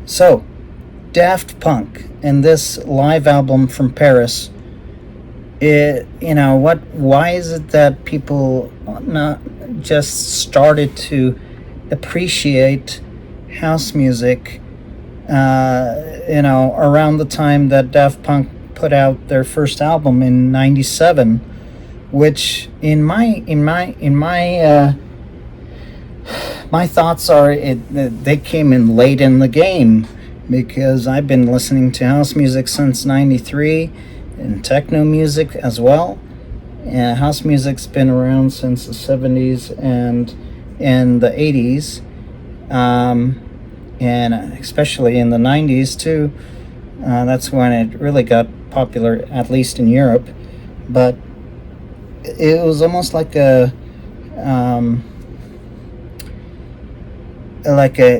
So, Daft Punk and this live album from Paris. Why is it that people not just started to appreciate house music, around the time that Daft Punk put out their first album in '97, which my thoughts are they came in late in the game, because I've been listening to house music since '93 and techno music as well. House music's been around since the '70s and the '80s, and especially in the '90s too. That's when it really got popular, at least in Europe. But it was almost like a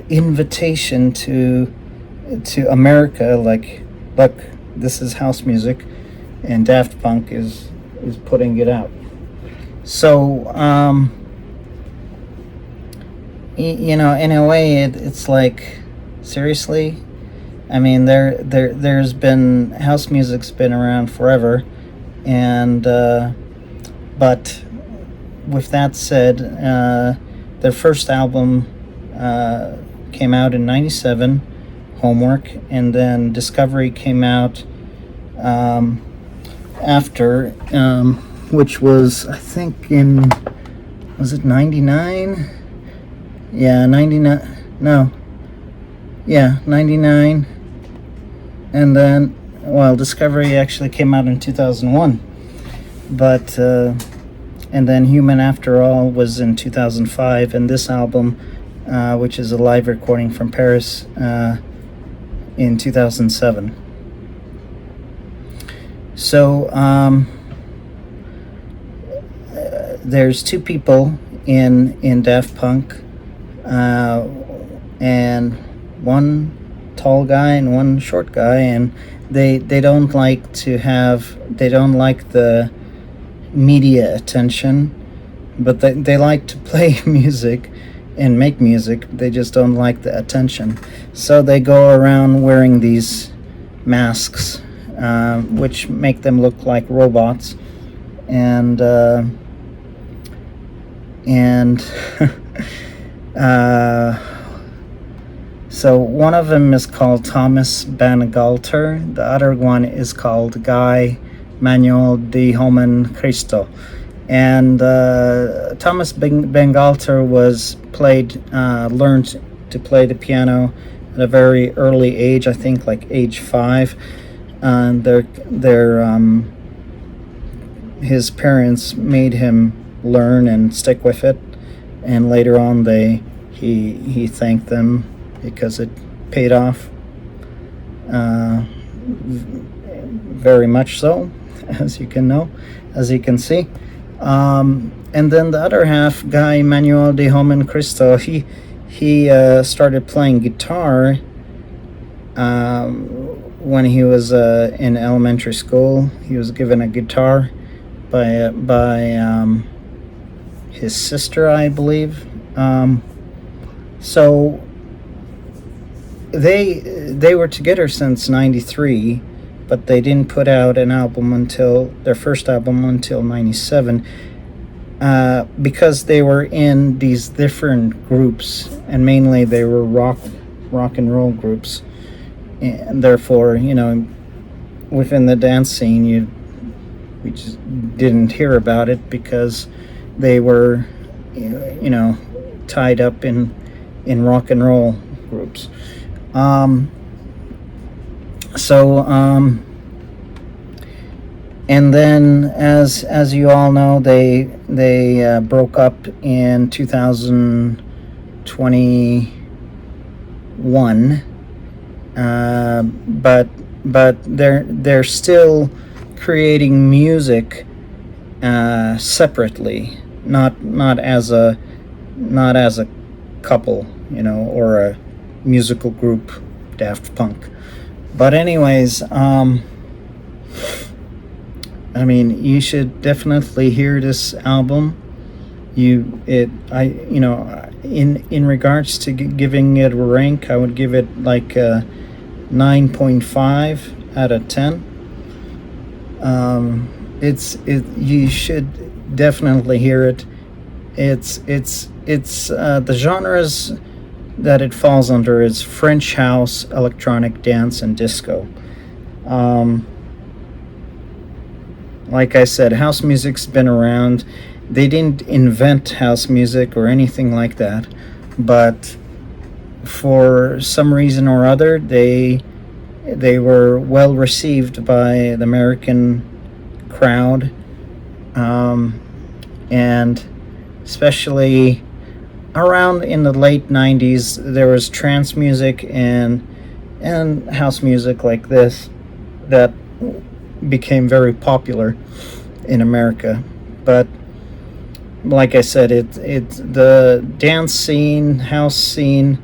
invitation to America. Like, look, this is house music, and Daft Punk is putting it out. So, in a way, it's like, seriously. I mean, there's been house music's been around forever, and but with that said, their first album came out in '97, Homework, and then Discovery came out after, which was, I think, was it '99? Yeah, 99. No. Yeah, 99. And then, Discovery actually came out in 2001. But, and then Human After All was in 2005. And this album, which is a live recording from Paris, in 2007. So, there's two people in Daft Punk, and one tall guy and one short guy, and they don't like the media attention, but they like to play music and make music. They just don't like the attention, so they go around wearing these masks, which make them look like robots, and so one of them is called Thomas Bangalter. The other one is called Guy Manuel de Homen Cristo. And Thomas Bangalter learned to play the piano at a very early age. I think like age 5. His parents made him learn and stick with it, and later on he thanked them because it paid off, very much so, as you can see. And then the other half, Guy Manuel de Homen Cristo, he started playing guitar when he was in elementary school. He was given a guitar by his sister, I believe. So they were together since '93, but they didn't put out their first album until '97, because they were in these different groups, and mainly they were rock and roll groups, and therefore, within the dance scene, we just didn't hear about it because they were, tied up in rock and roll groups. And then, as you all know, they broke up in 2021. But they're still creating music separately, not as a couple, or a musical group, Daft Punk. But anyways, you should definitely hear this album. In regards to giving it a rank, I would give it like a 9.5 out of 10. You should definitely hear it. It's the genres that it falls under is French house, electronic dance, and disco. Like I said, house music's been around. They didn't invent house music or anything like that, but for some reason or other, they were well received by the American crowd, and especially around in the late 90s, there was trance music and house music like this that became very popular in America. But like I said, the dance scene, house scene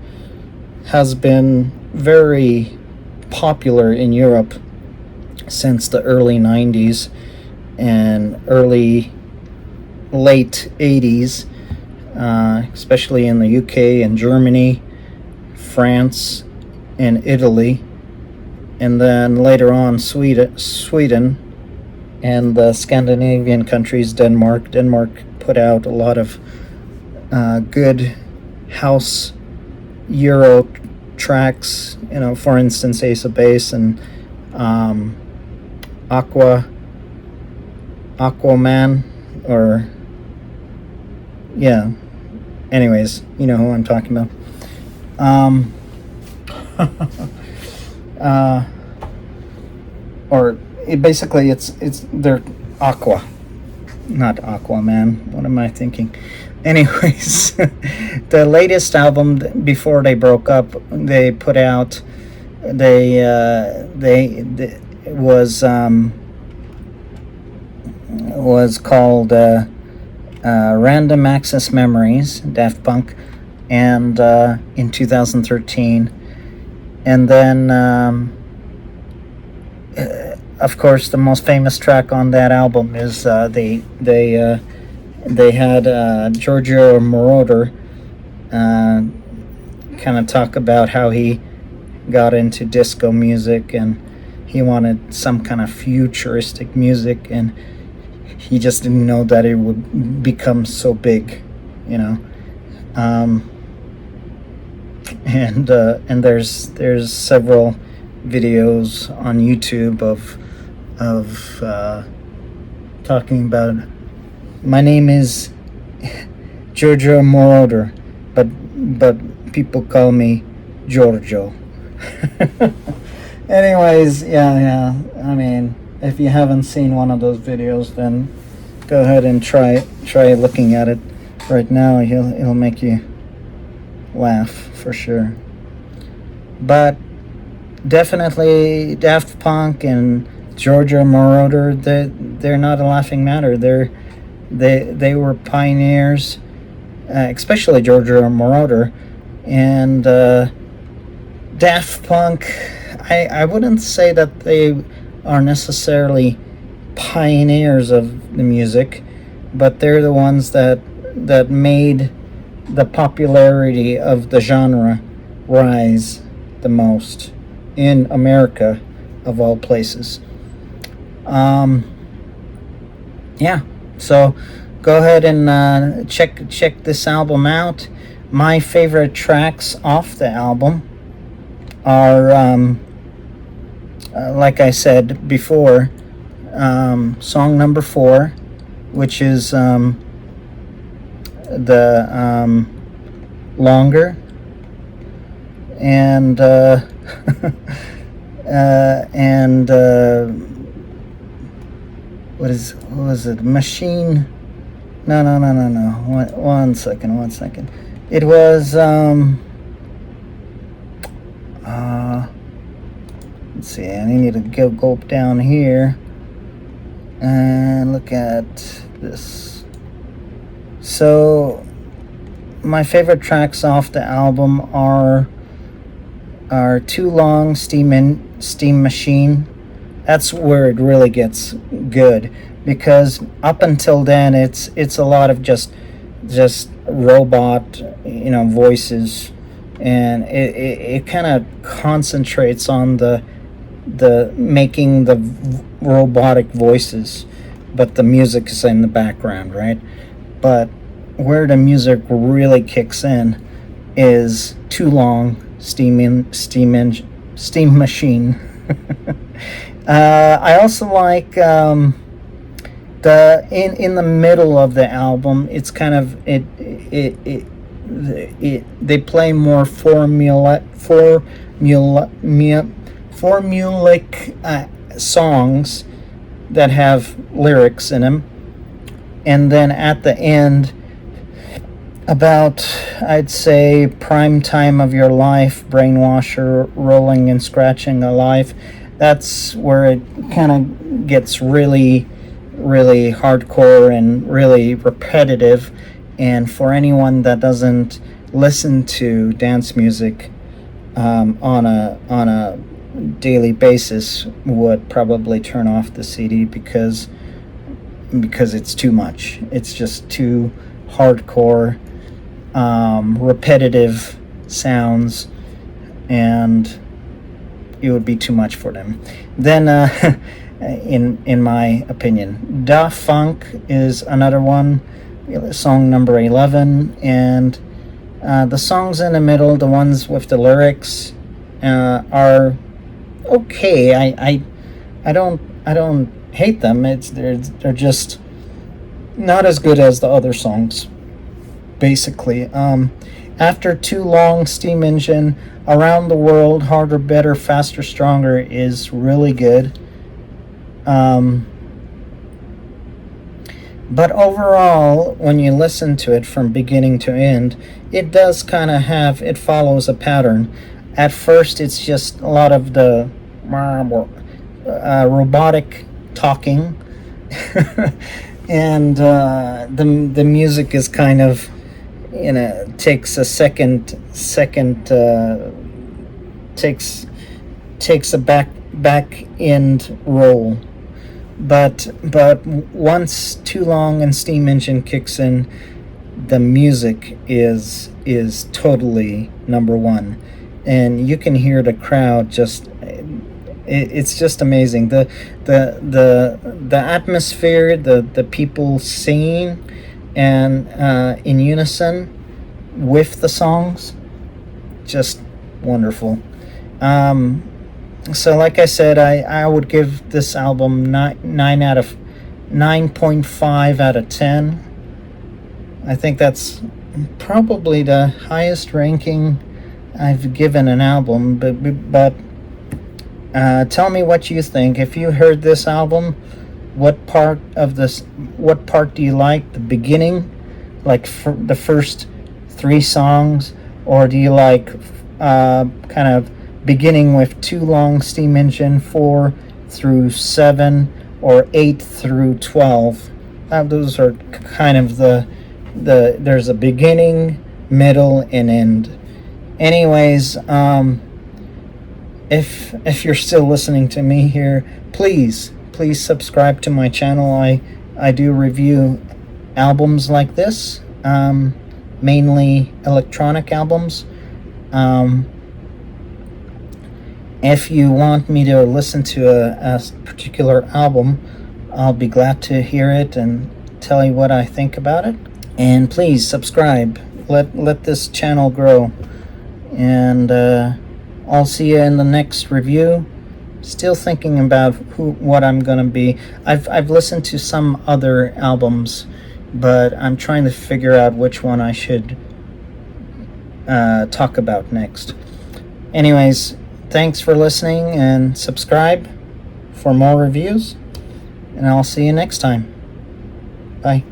has been very popular in Europe since the early 90s and late 80s, especially in the UK and Germany, France, and Italy, and then later on Sweden and the Scandinavian countries, Denmark put out a lot of good house Euro tracks, for instance Ace of Base and Aquaman, or yeah, anyways, you know who I'm talking about. Or basically it's they're Aqua, not Aquaman. What am I thinking? Anyways, the latest album before they broke up, they put out, was called Random Access Memories, Daft Punk, and in 2013, and then of course the most famous track on that album is they had Giorgio Moroder kind of talk about how he got into disco music and he wanted some kind of futuristic music, and he just didn't know that it would become so big, and there's several videos on YouTube of talking about it. My name is Giorgio Moroder, but people call me Giorgio. Anyways, yeah. I mean, if you haven't seen one of those videos, then go ahead and try looking at it right now. It'll make you laugh for sure. But definitely Daft Punk and Giorgio Moroder, they're not a laughing matter. They were pioneers, especially Giorgio Moroder, and Daft Punk. I wouldn't say that they are necessarily pioneers of the music, but they're the ones that made the popularity of the genre rise the most in America, of all places. Yeah, so go ahead and check this album out. My favorite tracks off the album are, like I said before, song number 4, which is the Longer, and what was it? Machine? No. One second. It was let's see. I need to go down here and look at this. So my favorite tracks off the album are Too Long, Steam Machine. That's where it really gets good, because up until then it's a lot of just just robot, voices, and it kind of concentrates on the making the robotic voices, but the music is in the background, right? But where the music really kicks in is Too Long, Steam Machine. I also like the in the middle of the album. It's kind of they play more formulaic songs that have lyrics in them, and then at the end, about, I'd say, prime time of your life, brainwasher, rolling and scratching alive. That's where it kind of gets really, really hardcore and really repetitive. And for anyone that doesn't listen to dance music on a daily basis, would probably turn off the CD because it's too much. It's just too hardcore. Repetitive sounds, and it would be too much for them. Then, in my opinion, Daft Punk is another one, song number 11, and the songs in the middle, the ones with the lyrics, are okay. I don't hate them. They're just not as good as the other songs. Basically, after Too Long, Steam Engine, Around the World, Harder, Better, Faster, Stronger is really good. But overall, when you listen to it from beginning to end, it does kind of it follows a pattern. At first, it's just a lot of the robotic talking, and the music is kind of, takes a takes a back end roll. But once Too Long and Steam Engine kicks in, the music is totally number one, and you can hear the crowd just. It's just amazing. The atmosphere, the people singing, and in unison with the songs, just wonderful. So like I said, I would give this album 9.5 out of 10. I think that's probably the highest ranking I've given an album, but tell me what you think. If you heard this album, what part do you like? The beginning, like the first 3 songs, or do you like kind of beginning with Too Long, Steam Engine, 4 through 7, or 8 through 12? Those are kind of there's a beginning, middle, and end. Anyways, if you're still listening to me here, please subscribe to my channel. I do review albums like this, mainly electronic albums. If you want me to listen to a particular album, I'll be glad to hear it and tell you what I think about it. And please subscribe. Let this channel grow. And I'll see you in the next review. Still thinking about what I'm gonna be. I've listened to some other albums, but I'm trying to figure out which one I should talk about next. Anyways, thanks for listening, and subscribe for more reviews, and I'll see you next time. Bye.